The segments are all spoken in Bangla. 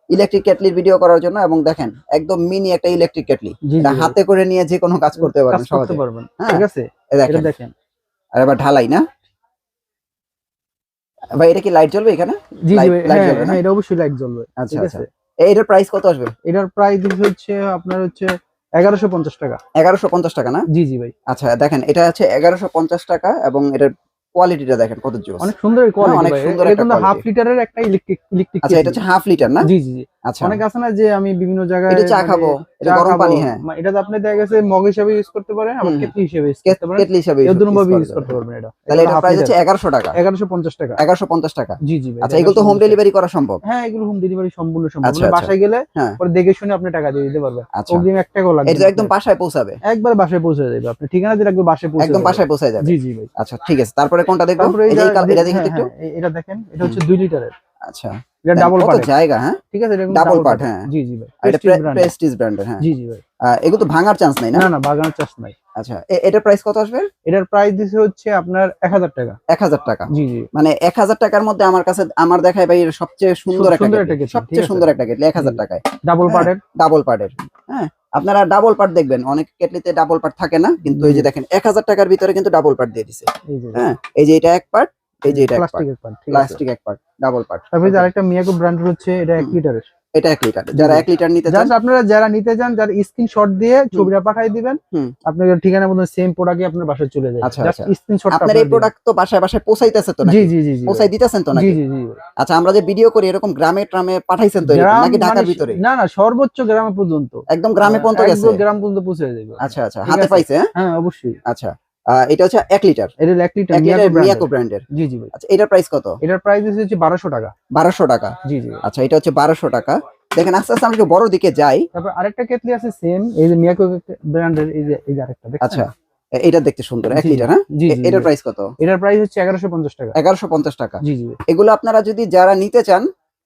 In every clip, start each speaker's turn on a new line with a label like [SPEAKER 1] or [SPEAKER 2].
[SPEAKER 1] ইলেকট্রিক কেটলির ভিডিও করার জন্য। এবং দেখেন একদম মিনি একটা ইলেকট্রিক কেটলি, এটা হাতে করে নিয়ে যে কোনো কাজ করতে পারবেন সহজে। হ্যাঁ
[SPEAKER 2] ঠিক আছে,
[SPEAKER 1] এটা দেখেন। আর এবার ঢালাই না ভাই, এটা কি লাইট জ্বলবে এখানে?
[SPEAKER 2] জি জি ভাই,
[SPEAKER 1] লাইট জ্বলবে না?
[SPEAKER 2] হ্যাঁ এটা অবশ্যই লাইট জ্বলবে।
[SPEAKER 1] আচ্ছা আচ্ছা, এটার প্রাইস কত আসবে?
[SPEAKER 2] এটার প্রাইস হচ্ছে আপনার হচ্ছে 1150 টাকা।
[SPEAKER 1] 1150 টাকা না?
[SPEAKER 2] জি জি ভাই।
[SPEAKER 1] আচ্ছা দেখেন, এটা হচ্ছে 1150 টাকা এবং এটার কোয়ালিটিটা দেখেন কত জোস,
[SPEAKER 2] অনেক সুন্দর কোয়ালিটি
[SPEAKER 1] অনেক
[SPEAKER 2] ভাই।
[SPEAKER 1] সুন্দর
[SPEAKER 2] এটা
[SPEAKER 1] একটা
[SPEAKER 2] কিন্তু হাফ
[SPEAKER 1] কোয়ালিটি।
[SPEAKER 2] লিটারের একটা ইলেকট্রিক
[SPEAKER 1] আচ্ছা, এটা হচ্ছে হাফ লিটার না?
[SPEAKER 2] জি জি জি।
[SPEAKER 1] আচ্ছা,
[SPEAKER 2] অনেক আছে না যে আমি বিভিন্ন জায়গায়
[SPEAKER 1] এটা চা খাবো, এটা গরম পানি, হ্যাঁ
[SPEAKER 2] এটা তো আপনি দেখা গেছে মগ হিসেবে ইউজ করতে পারেন, আবার কেটলি হিসেবে ইউজ করতে পারেন,
[SPEAKER 1] কেটলি হিসেবে
[SPEAKER 2] এই দুটো ভাবে
[SPEAKER 1] ইউজ
[SPEAKER 2] ইউজ করতে পারবেন। এটা
[SPEAKER 1] তাহলে এটা প্রাইস হচ্ছে 1100 টাকা।
[SPEAKER 2] 1150 টাকা।
[SPEAKER 1] 1150 টাকা।
[SPEAKER 2] জি জি ভাই।
[SPEAKER 1] আচ্ছা, এগুলো তো হোম ডেলিভারি করা সম্ভব?
[SPEAKER 2] হ্যাঁ এগুলো হোম ডেলিভারি সম্পূর্ণ সম্ভব।
[SPEAKER 1] আচ্ছা,
[SPEAKER 2] আপনি
[SPEAKER 1] আচ্ছা।
[SPEAKER 2] বাসায় গেলে
[SPEAKER 1] হ্যাঁ,
[SPEAKER 2] পরে দেখে শুনে আপনি টাকা দিয়ে দিতে পারবেন।
[SPEAKER 1] আচ্ছা,
[SPEAKER 2] অগ্রিম 1 টাকাও লাগবে
[SPEAKER 1] এটা
[SPEAKER 2] না।
[SPEAKER 1] একদম বাসায় পৌঁছাবে?
[SPEAKER 2] একবার বাসায় পৌঁছে যাবে, আপনি ঠিকানা দিলে একবার বাসায় পৌঁছে
[SPEAKER 1] একদম
[SPEAKER 2] যাবে।
[SPEAKER 1] বাসায় পৌঁছে যাবে?
[SPEAKER 2] জি জি ভাই।
[SPEAKER 1] আচ্ছা ঠিক আছে, তারপরে কোনটা দেখবো?
[SPEAKER 2] তারপরে
[SPEAKER 1] এই যে এটা দেখি
[SPEAKER 2] হ্যাঁ,
[SPEAKER 1] একটু।
[SPEAKER 2] এটা দেখেন, এটা হচ্ছে 2 লিটারের।
[SPEAKER 1] আচ্ছা,
[SPEAKER 2] এটা ডাবল
[SPEAKER 1] কত
[SPEAKER 2] পার্ট
[SPEAKER 1] জায়গা, হ্যাঁ
[SPEAKER 2] ঠিক আছে, এটা
[SPEAKER 1] ডাবল পার্ট, হ্যাঁ।
[SPEAKER 2] জি জি ভাই।
[SPEAKER 1] এটা প্রেস্টিজ ব্র্যান্ডের, হ্যাঁ।
[SPEAKER 2] জি জি ভাই।
[SPEAKER 1] এগুলো তো ভাঙার চান্স নাই না?
[SPEAKER 2] না না, বাগানোর চাষ নাই।
[SPEAKER 1] আচ্ছা, এটার প্রাইস কত আসবে?
[SPEAKER 2] এটার প্রাইস দিছে হচ্ছে আপনার 1000 টাকা।
[SPEAKER 1] 1000 টাকা?
[SPEAKER 2] জি জি।
[SPEAKER 1] মানে 1000 টাকার মধ্যে আমার কাছে আমার দেখায় ভাই সবচেয়ে সুন্দর একটা কেটলি, সবচেয়ে সুন্দর একটা কেটলি 1000 টাকায়,
[SPEAKER 2] ডাবল পার্টের।
[SPEAKER 1] ডাবল পার্টের। হ্যাঁ, আপনারা ডাবল পার্ট দেখবেন, অনেক কেটলিতে ডাবল পার্ট থাকে না, কিন্তু এই যে দেখেন 1000 টাকার ভিতরে কিন্তু ডাবল পার্ট দিয়ে দিছে। হ্যাঁ, এই যে এটা এক পার্ট, এই যে এটা এক পার্ট, প্লাস্টিক এক পার্ট, ডাবল পার্ট।
[SPEAKER 2] তারপরে আরেকটা মিয়াকো ব্র্যান্ডের হচ্ছে, এটা 1 লিটারের।
[SPEAKER 1] এটা 1 লিটার। যারা 1 লিটার নিতে চান,
[SPEAKER 2] আপনারা যারা নিতে চান, যারা স্ক্রিনশট দিয়ে ছবিটা পাঠিয়ে দিবেন, আপনার ঠিকানার মধ্যে সেম প্রোডাক্টই আপনার বাসায় চলে যাবে। জাস্ট স্ক্রিনশটটা।
[SPEAKER 1] আপনার এই প্রোডাক্ট তো বাসায় বাসায় পৌঁছাইতেছে তো নাকি?
[SPEAKER 2] জি জি জি জি,
[SPEAKER 1] পৌঁছাই দিতেছেন তো নাকি?
[SPEAKER 2] জি জি জি।
[SPEAKER 1] আচ্ছা, আমরা যে ভিডিও করি এরকম গ্রামে ট্রামে পাঠাইছেন তো নাকি ঢাকার ভিতরে?
[SPEAKER 2] না না, সর্বোচ্চ গ্রামে পর্যন্ত,
[SPEAKER 1] একদম গ্রামে পর্যন্ত গেছে?
[SPEAKER 2] একদম গ্রাম পর্যন্ত পৌঁছে যাবে।
[SPEAKER 1] আচ্ছা আচ্ছা, হাতে পাইছে?
[SPEAKER 2] হ্যাঁ অবশ্যই।
[SPEAKER 1] আচ্ছা, এটা হচ্ছে 1 লিটার।
[SPEAKER 2] এটা 1 লিটার
[SPEAKER 1] মিয়াকো ব্র্যান্ডের।
[SPEAKER 2] জি জি ভাই।
[SPEAKER 1] আচ্ছা, এটার প্রাইস কত?
[SPEAKER 2] এটার প্রাইস হচ্ছে 1200 টাকা।
[SPEAKER 1] 1200 টাকা?
[SPEAKER 2] জি জি।
[SPEAKER 1] আচ্ছা, এটা হচ্ছে 1200 টাকা। দেখেন আস্তে আস্তে আমরা একটু বড় দিকে যাই।
[SPEAKER 2] তারপর আরেকটা কেটলি আছে সেম, এই যে মিয়াকো ব্র্যান্ডের, এই যে আরেকটা দেখছেন?
[SPEAKER 1] আচ্ছা, এটা দেখতে সুন্দর 1 লিটার, হ্যাঁ। এটার প্রাইস কত?
[SPEAKER 2] এটার প্রাইস হচ্ছে 1150 টাকা।
[SPEAKER 1] 1150 টাকা?
[SPEAKER 2] জি জি।
[SPEAKER 1] এগুলো আপনারা যদি যারা নিতে চান,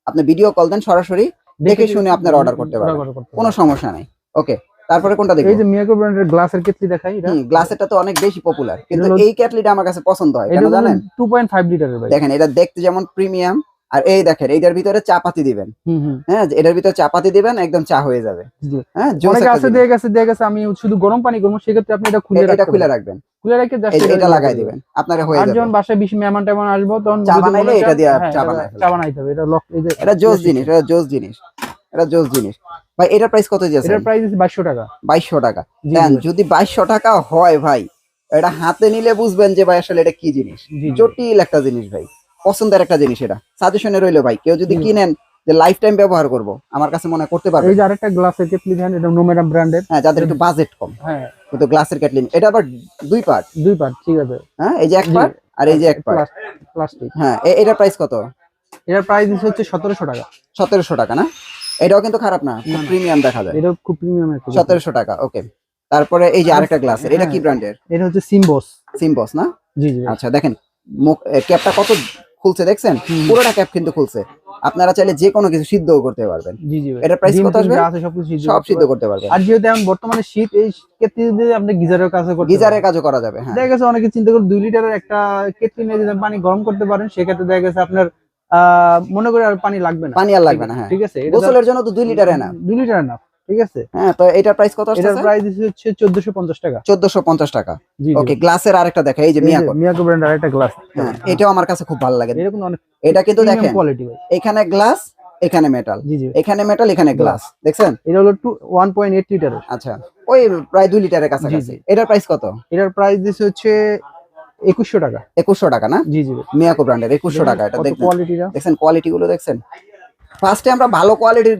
[SPEAKER 1] আপনি ভিডিও কল দেন, সরাসরি দেখে শুনে আপনারা অর্ডার করতে পারবেন, কোনো সমস্যা নাই। ওকে, তারপরে কোনটা দেখব?
[SPEAKER 2] এই যে মিয়াকো ব্র্যান্ডের গ্লাসের কেটলি দেখাই। এটা
[SPEAKER 1] গ্লাসেরটা তো অনেক বেশি পপুলার, কিন্তু এই কেটলিটা আমার কাছে পছন্দ হয় কেন জানেন?
[SPEAKER 2] 2.5 লিটারের ভাই।
[SPEAKER 1] দেখেন এটা দেখতে যেমন প্রিমিয়াম, আর এই দেখেন এইটার ভিতরে চা পাতি দিবেন। হ্যাঁ, এটার ভিতরে চা পাতি দিবেন, একদম চা হয়ে যাবে। হ্যাঁ,
[SPEAKER 2] অনেক আছে দিয়ে গেছে আমি শুধু গরম পানি করব, সেক্ষেত্রে আপনি এটা খুলে
[SPEAKER 1] রাখবেন,
[SPEAKER 2] খুলে রেখে
[SPEAKER 1] এটা লাগাই দিবেন, আপনারা হয়ে যাবে।
[SPEAKER 2] আর যখন বাসায় 20 মেহমান টেমন আসবো, তখন
[SPEAKER 1] চা বানাইলে এটা দিয়ে চা
[SPEAKER 2] বানাইতে হবে। এটা
[SPEAKER 1] এটা জোস জিনিস, এটা জোস জিনিস, এটা জোস জিনিস ভাই। এটার প্রাইস কত দিয়েছেন?
[SPEAKER 2] এটার প্রাইস 2200 টাকা।
[SPEAKER 1] 2200 টাকা? দেন যদি 2200 টাকা হয় ভাই, এটা হাতে নিলে বুঝবেন যে ভাই আসলে এটা কি জিনিস, জটিল একটা জিনিস ভাই, পছন্দের একটা জিনিস। এটা সাজেশনে রইলো ভাই, কেউ যদি কিনেন যে লাইফ টাইম ব্যবহার করব, আমার কাছে মনে করতে পারবে।
[SPEAKER 2] এই যে আরেকটা গ্লাসের কেটলি দেন, এটা নোমেরা ব্র্যান্ডের।
[SPEAKER 1] হ্যাঁ, যাদের একটু বাজেট কম,
[SPEAKER 2] হ্যাঁ,
[SPEAKER 1] কিন্তু গ্লাসের কেটলি। এটা আবার 2 পার্ট,
[SPEAKER 2] ঠিক আছে।
[SPEAKER 1] হ্যাঁ, এই যে 1 পার্ট আর এই যে 1 পার্ট
[SPEAKER 2] প্লাস্টিক।
[SPEAKER 1] হ্যাঁ, এটার প্রাইস কত?
[SPEAKER 2] এটার প্রাইস হচ্ছে 1700 টাকা।
[SPEAKER 1] 1700 টাকা না? এটাও কিন্তু খারাপ না, খুব প্রিমিয়াম দেখা যায়।
[SPEAKER 2] এটা খুব প্রিমিয়াম একটা।
[SPEAKER 1] 1700 টাকা, ওকে। তারপরে এই যে আরেকটা গ্লাসের, এটা কি ব্র্যান্ডের?
[SPEAKER 2] এটা হচ্ছে সিম্বস।
[SPEAKER 1] সিম্বস না?
[SPEAKER 2] জি জি।
[SPEAKER 1] আচ্ছা, দেখেন ক্যাপটা কত খুলছে, দেখছেন? পুরোটা ক্যাপ কিন্তু খুলছে। আপনারা চাইলে যে কোনো কিছু সিদ্ধও করতে পারবেন।
[SPEAKER 2] জি জি।
[SPEAKER 1] এটার প্রাইস কত আসবে? সব সিদ্ধ করতে পারবেন।
[SPEAKER 2] আর যেহেতু এখন বর্তমানে শীত, এই কেটলি দিয়ে আপনি গিজারের কাজও করতে,
[SPEAKER 1] গিজারের কাজও করা যাবে। হ্যাঁ,
[SPEAKER 2] দেখা গেছে অনেকে চিন্তা করে 2 লিটারের একটা কেটলি নিয়ে যদি পানি গরম করতে পারেন, সেক্ষেত্রে দেখা গেছে আপনার মনে করে আর পানি লাগবে না,
[SPEAKER 1] পানি আর লাগবে না। হ্যাঁ,
[SPEAKER 2] ঠিক আছে।
[SPEAKER 1] গোসলের জন্য তো 2 লিটার না,
[SPEAKER 2] 2 লিটার না, ঠিক আছে।
[SPEAKER 1] হ্যাঁ, তো এটার প্রাইস কত আসছে?
[SPEAKER 2] এটার প্রাইস হচ্ছে 1450 টাকা।
[SPEAKER 1] 1450 টাকা?
[SPEAKER 2] জি।
[SPEAKER 1] ওকে, গ্লাসের আরেকটা দেখা, এই যে
[SPEAKER 2] মিয়াকো ব্র্যান্ডের আরেকটা গ্লাস।
[SPEAKER 1] হ্যাঁ, এটাও আমার কাছে খুব ভালো লাগে।
[SPEAKER 2] এরকম অনেক,
[SPEAKER 1] এটা কিন্তু দেখেন
[SPEAKER 2] কোয়ালিটি ভাই।
[SPEAKER 1] এখানে গ্লাস, এখানে মেটাল,
[SPEAKER 2] জি জি।
[SPEAKER 1] এখানে মেটাল, এখানে গ্লাস, দেখছেন?
[SPEAKER 2] এটা হলো 1.8 লিটারের।
[SPEAKER 1] আচ্ছা, ওই প্রায় 2 লিটারের কাছাকাছি। এটার প্রাইস কত?
[SPEAKER 2] এটার প্রাইস দিছে হচ্ছে 2100 টাকা।
[SPEAKER 1] 2100 টাকা না?
[SPEAKER 2] জি জি।
[SPEAKER 1] মিয়াকো ব্র্যান্ডের 2100 টাকা। এটা দেখেন
[SPEAKER 2] কোয়ালিটিটা,
[SPEAKER 1] দেখছেন, কোয়ালিটি গুলো দেখছেন। ফার্স্টে আমরা ভালো কোয়ালিটির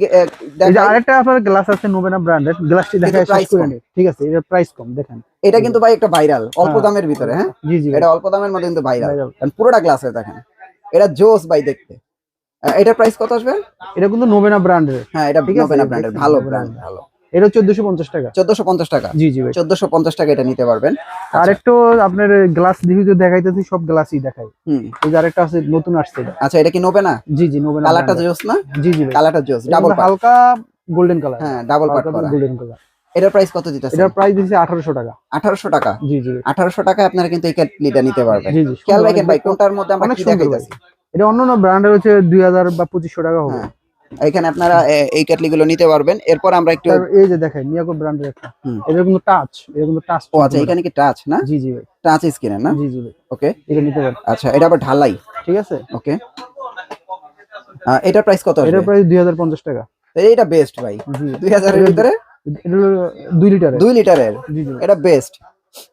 [SPEAKER 2] এই যে আরেকটা আপনার গ্লাস আছে নোবেনা ব্র্যান্ডের, গ্লাসটি দেখায় শেষ করে নেই, ঠিক আছে। এটার প্রাইস কম, দেখেন।
[SPEAKER 1] এটা কিন্তু ভাই একটা ভাইরাল, অল্প দামের ভিতরে। হ্যাঁ,
[SPEAKER 2] জি জি।
[SPEAKER 1] এটা অল্প দামের মধ্যে কিন্তু ভাইরাল, কারণ পুরোটা গ্লাসে দেখেন, এটা জোস ভাই দেখতে। এটার প্রাইস কত আসবে?
[SPEAKER 2] এটা কিন্তু নোবেনা ব্র্যান্ডের।
[SPEAKER 1] হ্যাঁ, এটা নোবেনা ব্র্যান্ডের, ভালো ব্র্যান্ড, ভালো।
[SPEAKER 2] এটা 1450 টাকা।
[SPEAKER 1] 1450 টাকা?
[SPEAKER 2] জি জি ভাই।
[SPEAKER 1] 1450 টাকা এটা নিতে পারবেন।
[SPEAKER 2] আর একটু আপনার গ্লাস দিবি, যে দেখাইতেছি সব গ্লাসই দেখাই। এই যে আরেকটা আছে, নতুন আসছে এটা।
[SPEAKER 1] আচ্ছা, এটা কি নোবেনা?
[SPEAKER 2] জি জি, নোবেনা।
[SPEAKER 1] কালারটা জোস না?
[SPEAKER 2] জি জি ভাই,
[SPEAKER 1] কালারটা জোস, ডাবল পার্ট,
[SPEAKER 2] হালকা গোল্ডেন কালার।
[SPEAKER 1] হ্যাঁ, ডাবল পার্ট করা
[SPEAKER 2] গোল্ডেন কালার।
[SPEAKER 1] এটার প্রাইস কত দিতেছেন?
[SPEAKER 2] এটার প্রাইস দিছে 1800 টাকা।
[SPEAKER 1] 1800 টাকা?
[SPEAKER 2] জি জি।
[SPEAKER 1] 1800 টাকায় আপনারা কিন্তু এই কেটলিটা নিতে পারবেন।
[SPEAKER 2] জি জি।
[SPEAKER 1] খেয়াল রাখেন ভাই, কোনটার মধ্যে আমরা কি দেখাইতাছি।
[SPEAKER 2] এটা অন্যান্য ব্র্যান্ডের হচ্ছে 2000 বা 2500 টাকা হবে।
[SPEAKER 1] এখানে আপনারা এই কেটলি গুলো নিতে পারবেন। এরপর আমরা একটু
[SPEAKER 2] তারপর এই যে দেখেন মিয়াকো ব্র্যান্ডের একটা,
[SPEAKER 1] হুম।
[SPEAKER 2] এটা কিন্তু টাচ, এটা কিন্তু টাচ।
[SPEAKER 1] ও আচ্ছা, এখানে কি টাচ না?
[SPEAKER 2] জি জি ভাই,
[SPEAKER 1] টাচ স্ক্রিনের না?
[SPEAKER 2] জি জি ভাই,
[SPEAKER 1] ওকে,
[SPEAKER 2] এটা নিতে পারেন।
[SPEAKER 1] আচ্ছা এটা আবার ঢালাই,
[SPEAKER 2] ঠিক আছে,
[SPEAKER 1] ওকে। এটার প্রাইস কত আসবে?
[SPEAKER 2] এটার প্রাইস 2050 টাকা।
[SPEAKER 1] এইটা বেস্ট ভাই,
[SPEAKER 2] জি,
[SPEAKER 1] 2000 এর ভিতরে
[SPEAKER 2] এটা হলো 2 লিটারের।
[SPEAKER 1] 2 লিটারের,
[SPEAKER 2] জি জি ভাই।
[SPEAKER 1] এটা বেস্ট।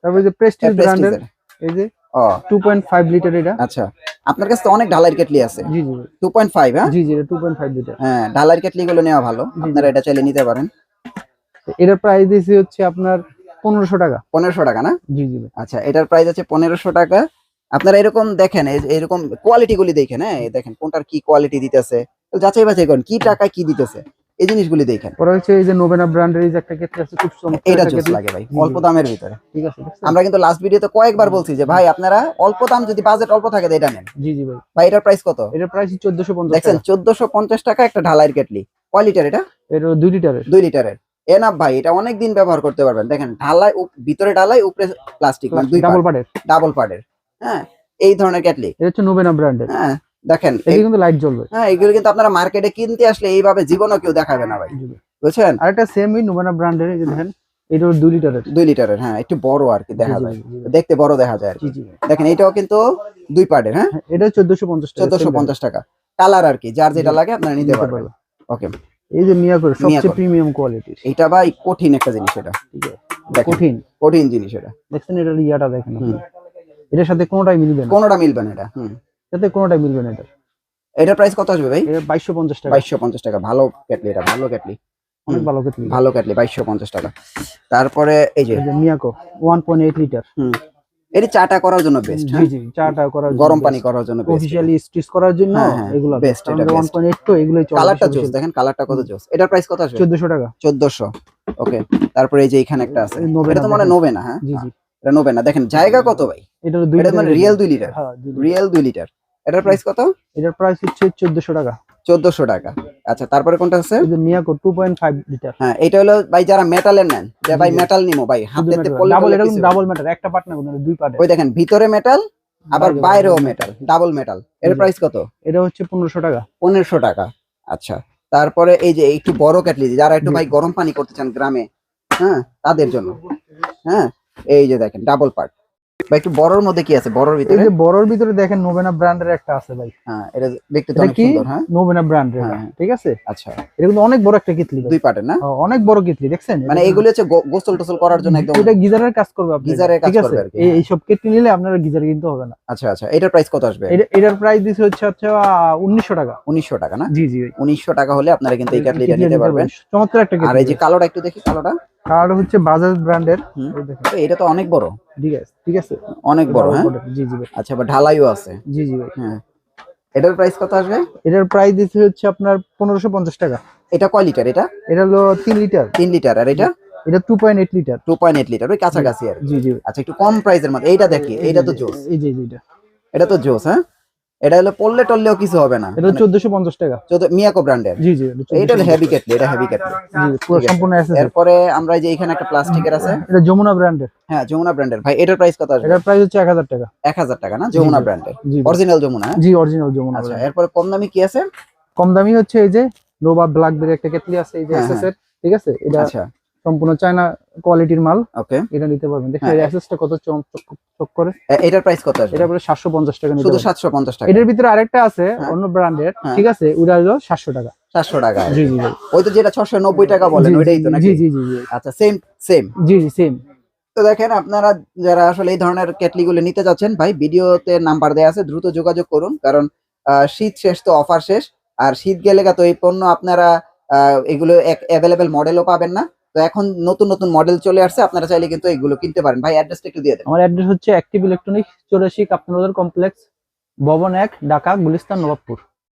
[SPEAKER 2] তারপর যে প্রেস্টিজ ব্র্যান্ডের, এই যে
[SPEAKER 1] ও
[SPEAKER 2] 2.5 লিটার এটা।
[SPEAKER 1] আচ্ছা, আপনার কাছে তো অনেক ঢালাইয়ের কেটলি আছে।
[SPEAKER 2] জি জি ভাই,
[SPEAKER 1] 2.5, হ্যাঁ
[SPEAKER 2] জি জি, এটা 2.5 লিটার।
[SPEAKER 1] হ্যাঁ, ঢালাইয়ের কেটলি গুলো নেওয়া ভালো, আপনারা এটা চাইলে নিতে পারেন।
[SPEAKER 2] এটার প্রাইস দিয়েছি হচ্ছে আপনার 1500 টাকা।
[SPEAKER 1] 1500 টাকা না?
[SPEAKER 2] জি জি ভাই।
[SPEAKER 1] আচ্ছা, এটার প্রাইস আছে 1500 টাকা। আপনারা এরকম দেখেন, এরকম কোয়ালিটি গুলি দেখেন, হ্যাঁ এই দেখেন কোনটার কি কোয়ালিটি দিতেছে, তো যাচাই বাছাই করেন কি টাকায় কি দিতেছে, এই জিনিসগুলি দেখেন।
[SPEAKER 2] ওরা হচ্ছে এই যে নোবেনা ব্র্যান্ডের এই যে একটা কেটলি আছে, খুব চমৎকার
[SPEAKER 1] এটা
[SPEAKER 2] একটা
[SPEAKER 1] জোস
[SPEAKER 2] কেটলি।
[SPEAKER 1] লাগে ভাই,
[SPEAKER 2] জি,
[SPEAKER 1] অল্প
[SPEAKER 2] জি।
[SPEAKER 1] দামের ভিতরে।
[SPEAKER 2] ঠিক আছে, দেখছেন?
[SPEAKER 1] আমরা কিন্তু লাস্ট ভিডিওতে কয়েকবার বলছি যে ভাই আপনারা অল্প দাম, যদি বাজেট অল্প থাকে তো এটা নেন।
[SPEAKER 2] জি জি ভাই।
[SPEAKER 1] ভাই এটার প্রাইস কত?
[SPEAKER 2] এটার প্রাইস 1450
[SPEAKER 1] দেখছেন,
[SPEAKER 2] টাকা।
[SPEAKER 1] 1450 টাকা একটা ঢালাইয়ের কেটলি। কয় লিটার এটা?
[SPEAKER 2] এটা 2 লিটারের।
[SPEAKER 1] 2 লিটারের। এনাফ ভাই, এটা অনেক দিন ব্যবহার করতে পারবেন। দেখেন ঢালাই, ভিতরে ঢালাই, উপরে প্লাস্টিক, মানে দুই
[SPEAKER 2] ডাবল পার্টের।
[SPEAKER 1] ডাবল পার্টের। হ্যাঁ, এই ধরনের কেটলি।
[SPEAKER 2] এটা হচ্ছে নোবেনা ব্র্যান্ডের।
[SPEAKER 1] হ্যাঁ দেখেন,
[SPEAKER 2] এটা কিন্তু লাইট জ্বলবে।
[SPEAKER 1] হ্যাঁ এগুলো কিন্তু আপনারা মার্কেটে কিনতে আসলে এইভাবে জীবনও কেউ দেখাবে না ভাই,
[SPEAKER 2] জি ভাই।
[SPEAKER 1] বুঝছেন?
[SPEAKER 2] আরেকটা সেমই নোবেনা ব্র্যান্ডের, এই যে দেখেন, এটা 2 লিটারের।
[SPEAKER 1] 2 লিটারের, হ্যাঁ একটু বড় আর কি দেখা
[SPEAKER 2] জি, জি,
[SPEAKER 1] যায়,
[SPEAKER 2] জি, জি।
[SPEAKER 1] দেখতে বড় দেখা যায় আর
[SPEAKER 2] জি
[SPEAKER 1] কি।
[SPEAKER 2] জি ভাই।
[SPEAKER 1] দেখেন এটাও কিন্তু 2 পার্টের, হ্যাঁ
[SPEAKER 2] হ্যাঁ, এটা 1450 টাকা।
[SPEAKER 1] 1450 টাকা। কালার আর কি, যার যেটা
[SPEAKER 2] জি,
[SPEAKER 1] লাগে আপনারা নিতে
[SPEAKER 2] নিতে
[SPEAKER 1] পারবেন।
[SPEAKER 2] পারবেন।
[SPEAKER 1] ওকে,
[SPEAKER 2] এই যে মিয়াকোর সবচেয়ে
[SPEAKER 1] মিয়াকো।
[SPEAKER 2] প্রিমিয়াম কোয়ালিটির।
[SPEAKER 1] এটা ভাই কঠিন একটা জিনিস, এটা
[SPEAKER 2] ঠিক আছে,
[SPEAKER 1] দেখেন,
[SPEAKER 2] কঠিন।
[SPEAKER 1] কঠিন জিনিস এটা।
[SPEAKER 2] দেখছেন এটার ইয়াটা দেখেন আপনি।
[SPEAKER 1] হুম।
[SPEAKER 2] এটার সাথে কোনোটাই মিলবে না।
[SPEAKER 1] কোনোটা মিলবে না এটা।
[SPEAKER 2] সাথে কোনোটাই মিলবে না এটা।
[SPEAKER 1] এটার প্রাইস কত আসবে ভাই?
[SPEAKER 2] এটা 2250 টাকা।
[SPEAKER 1] 2250 টাকা। ভালো কেটলি, এটা ভালো কেটলি,
[SPEAKER 2] অনেক ভালো কেটলি।
[SPEAKER 1] ভালো কেটলি, 2250 টাকা। তারপরে এই যে
[SPEAKER 2] এই যে মিয়াকো 1.8 লিটার।
[SPEAKER 1] এটি চাটা করার জন্য বেস্ট।
[SPEAKER 2] জি জি, চাটা করার জন্য,
[SPEAKER 1] গরম পানি করার জন্য বেস্ট।
[SPEAKER 2] অফিশিয়ালি স্টিচ করার জন্য
[SPEAKER 1] হ্যাঁ, হ্যাঁ,
[SPEAKER 2] এগুলো
[SPEAKER 1] best,
[SPEAKER 2] বেস্ট।
[SPEAKER 1] এটা
[SPEAKER 2] আমাদের
[SPEAKER 1] best।
[SPEAKER 2] 1.8 তো এগুলোই চলে।
[SPEAKER 1] কালারটা জোস, দেখেন কালারটা কত জোস। এটার প্রাইস কত আসবে?
[SPEAKER 2] 1400 টাকা।
[SPEAKER 1] 1400। ওকে, তারপরে এই যে এখানে একটা আছে,
[SPEAKER 2] এই নোবেনা
[SPEAKER 1] এটা তো মানে
[SPEAKER 2] দেখেন।
[SPEAKER 1] নোবে না, হ্যাঁ
[SPEAKER 2] জি জি,
[SPEAKER 1] এটা নোবে না। দেখেন জায়গা কত ভাই,
[SPEAKER 2] এটা 2
[SPEAKER 1] এটা
[SPEAKER 2] লিটার।
[SPEAKER 1] মানে রিয়েল 2 লিটার,
[SPEAKER 2] হ্যাঁ 2 লিটার।
[SPEAKER 1] Real 2 litre. এটার প্রাইস কত?
[SPEAKER 2] এটার প্রাইস হচ্ছে 1400 টাকা।
[SPEAKER 1] 1400 টাকা। আচ্ছা, তারপরে কোনটা আছে?
[SPEAKER 2] এই যে মিয়াকো 2.5 লিটার।
[SPEAKER 1] হ্যাঁ, এটা হলো ভাই যারা মেটালের নেন, যে ভাই মেটাল নিমো ভাই, হাতে পড়লে
[SPEAKER 2] ডাবল, এটা
[SPEAKER 1] কিছু
[SPEAKER 2] কিন্তু ডাবল ম্যাটার, একটা পার্ট না, কিন্তু 2 পার্ট।
[SPEAKER 1] ওই দেখেন ভিতরে মেটাল, আবার বাইরেও মেটাল, ডাবল মেটাল। এর প্রাইস কত?
[SPEAKER 2] এটা হচ্ছে 1500 টাকা।
[SPEAKER 1] 1500 টাকা। আচ্ছা, তারপরে এই যে একটু বড় কেটলি, যারা একটু ভাই গরম পানি করতে চান গ্রামে, হ্যাঁ তাদের জন্য। হ্যাঁ, এই যে দেখেন ডাবল পার্ট। ভাই একটু বড়র মধ্যে কি আছে? বড়র
[SPEAKER 2] এই
[SPEAKER 1] ভিতরে,
[SPEAKER 2] যে বড়র ভিতরে দেখেন নোবেনা ব্র্যান্ডের একটা আছে ভাই।
[SPEAKER 1] হ্যাঁ এটা দেখতে তো
[SPEAKER 2] এটা
[SPEAKER 1] অনেক
[SPEAKER 2] কি
[SPEAKER 1] সুন্দর। হ্যাঁ,
[SPEAKER 2] নোবেনা ব্র্যান্ডের,
[SPEAKER 1] হ্যাঁ, হ্যাঁ।
[SPEAKER 2] ঠিক আছে।
[SPEAKER 1] আচ্ছা,
[SPEAKER 2] এটা কিন্তু অনেক বড় একটা কেটলি ভাই।
[SPEAKER 1] 2 পার্টের না?
[SPEAKER 2] অনেক বড় কেটলি, দেখছেন?
[SPEAKER 1] মানে এগুলো হচ্ছে গোসল টোসল করার জন্য একদম
[SPEAKER 2] এটা গিজারের কাজ করবে আপনার,
[SPEAKER 1] গিজারের কাজ
[SPEAKER 2] ঠিক আছে।
[SPEAKER 1] করবে আর কি।
[SPEAKER 2] এই সব কেটলি নিলে আপনারা গিজার কিনতে হবে না।
[SPEAKER 1] আচ্ছা আচ্ছা, এটার প্রাইস কত আসবে?
[SPEAKER 2] এটার প্রাইস দিছে হচ্ছে 1900 টাকা।
[SPEAKER 1] 1900 টাকা না?
[SPEAKER 2] জি জি ভাই।
[SPEAKER 1] 1900 টাকা হলে আপনারা কিন্তু এই কেটলিটা
[SPEAKER 2] কেটলি
[SPEAKER 1] নিতে পারবেন।
[SPEAKER 2] চমৎকার একটা
[SPEAKER 1] আর
[SPEAKER 2] কেটলি।
[SPEAKER 1] এই যে কালোটা একটু দেখি, কালোটা।
[SPEAKER 2] আর হচ্ছে বাজাজ ব্র্যান্ডের।
[SPEAKER 1] হুম,
[SPEAKER 2] এই দেখেন,
[SPEAKER 1] এটা তো অনেক বড়,
[SPEAKER 2] ঠিক আছে, ঠিক আছে,
[SPEAKER 1] অনেক বড়। হ্যাঁ,
[SPEAKER 2] জি জি ভাই।
[SPEAKER 1] আচ্ছা, আবার ঢালাইও আছে।
[SPEAKER 2] জি জি ভাই।
[SPEAKER 1] হ্যাঁ, এটার প্রাইস কত আসবে?
[SPEAKER 2] এটার প্রাইস দিছে হচ্ছে আপনার 1550 টাকা।
[SPEAKER 1] এটা কয় লিটার? এটা
[SPEAKER 2] এটা হলো 3 লিটার।
[SPEAKER 1] 3 লিটার। আর এটা
[SPEAKER 2] এটা 2.8 লিটার।
[SPEAKER 1] 2.8 লিটার, ওই কাছাকাছি আর কি।
[SPEAKER 2] জি জি ভাই।
[SPEAKER 1] আচ্ছা, একটু কম প্রাইসের মধ্যে এইটা দেখি, এইটা তো জোস,
[SPEAKER 2] এই যে এটা,
[SPEAKER 1] এটা তো জোস। হ্যাঁ, এটা হলো পড়লে টললেও কিছু হবে না।
[SPEAKER 2] এটা 1450 টাকা।
[SPEAKER 1] মিয়াকো ব্র্যান্ডের।
[SPEAKER 2] জি জি,
[SPEAKER 1] এইটা হলো হেভি কেটলি, এটা হেভি কেটলি।
[SPEAKER 2] জি, পুরো সম্পূর্ণ অ্যাসেসরি।
[SPEAKER 1] এরপরে আমরা এই যে এখানে একটা প্লাস্টিকের আছে,
[SPEAKER 2] এটা যমুনা ব্র্যান্ডের।
[SPEAKER 1] হ্যাঁ যমুনা ব্র্যান্ডের। ভাই এটার প্রাইস কত আসবে?
[SPEAKER 2] এটার প্রাইস হচ্ছে 1000 টাকা।
[SPEAKER 1] 1000 টাকা না? যমুনা
[SPEAKER 2] জি,
[SPEAKER 1] ব্র্যান্ডের,
[SPEAKER 2] জি
[SPEAKER 1] অরিজিনাল যমুনা। হ্যাঁ?
[SPEAKER 2] জি, অরিজিনাল যমুনা
[SPEAKER 1] আচ্ছা,
[SPEAKER 2] brand।
[SPEAKER 1] এরপরে কম দামি কি আছে?
[SPEAKER 2] কম দামি হচ্ছে এই যে নোভা ব্ল্যাকবেরি একটা কেটলি আছে, এই যে
[SPEAKER 1] হ্যাঁ,
[SPEAKER 2] এসএস এর, ঠিক আছে। এটা
[SPEAKER 1] আচ্ছা,
[SPEAKER 2] সম্পূর্ণ চায়না কোয়ালিটির মাল,
[SPEAKER 1] ওকে।
[SPEAKER 2] এটা নিতে পারবেন। দেখেন
[SPEAKER 1] হ্যাঁ।
[SPEAKER 2] এই এসএসটা কত চকচক করে।
[SPEAKER 1] এটার প্রাইস কত আসবে?
[SPEAKER 2] এটা পরে 750 টাকা নিতে
[SPEAKER 1] শুধু
[SPEAKER 2] পারবেন।
[SPEAKER 1] 750 টাকা?
[SPEAKER 2] এটার ভিতরে আরেকটা আছে
[SPEAKER 1] হ্যাঁ।
[SPEAKER 2] অন্য ব্র্যান্ডের,
[SPEAKER 1] হ্যাঁ।
[SPEAKER 2] ঠিক আছে, ওটা হলো 700 টাকা।
[SPEAKER 1] 700 টাকা?
[SPEAKER 2] জি জি ভাই।
[SPEAKER 1] ওই তো যেটা 690 টাকা বলেন, ওইটাই তো নাকি?
[SPEAKER 2] জি জি জি জি।
[SPEAKER 1] আচ্ছা, সেম সেম।
[SPEAKER 2] জি জি, সেম।
[SPEAKER 1] তো দেখেন, আপনারা যারা আসলে এই ধরনের কেটলি গুলো নিতে যাচ্ছেন, ভাই ভিডিওতে নাম্বার দেওয়া আছে, দ্রুত যোগাযোগ করুন। কারণ শীত শেষ তো অফার শেষ, আর শীত গেলে তো এই পণ্য আপনারা এগুলো অ্যাভেলেবেল মডেলও পাবেন না। তো এখন নতুন নতুন মডেল চলে আসছে, আপনারা চাইলে কিন্তু এগুলো কিনতে পারেন। ভাই অ্যাড্রেসটা একটু দিয়ে দেন।
[SPEAKER 2] আমার অ্যাড্রেস হচ্ছে অ্যাক্টিভ ইলেকট্রনিক্স, 84 কাপ্তান বাজার কমপ্লেক্স, ভবন 1, ঢাকা, গুলিস্তান, নবাবপুর।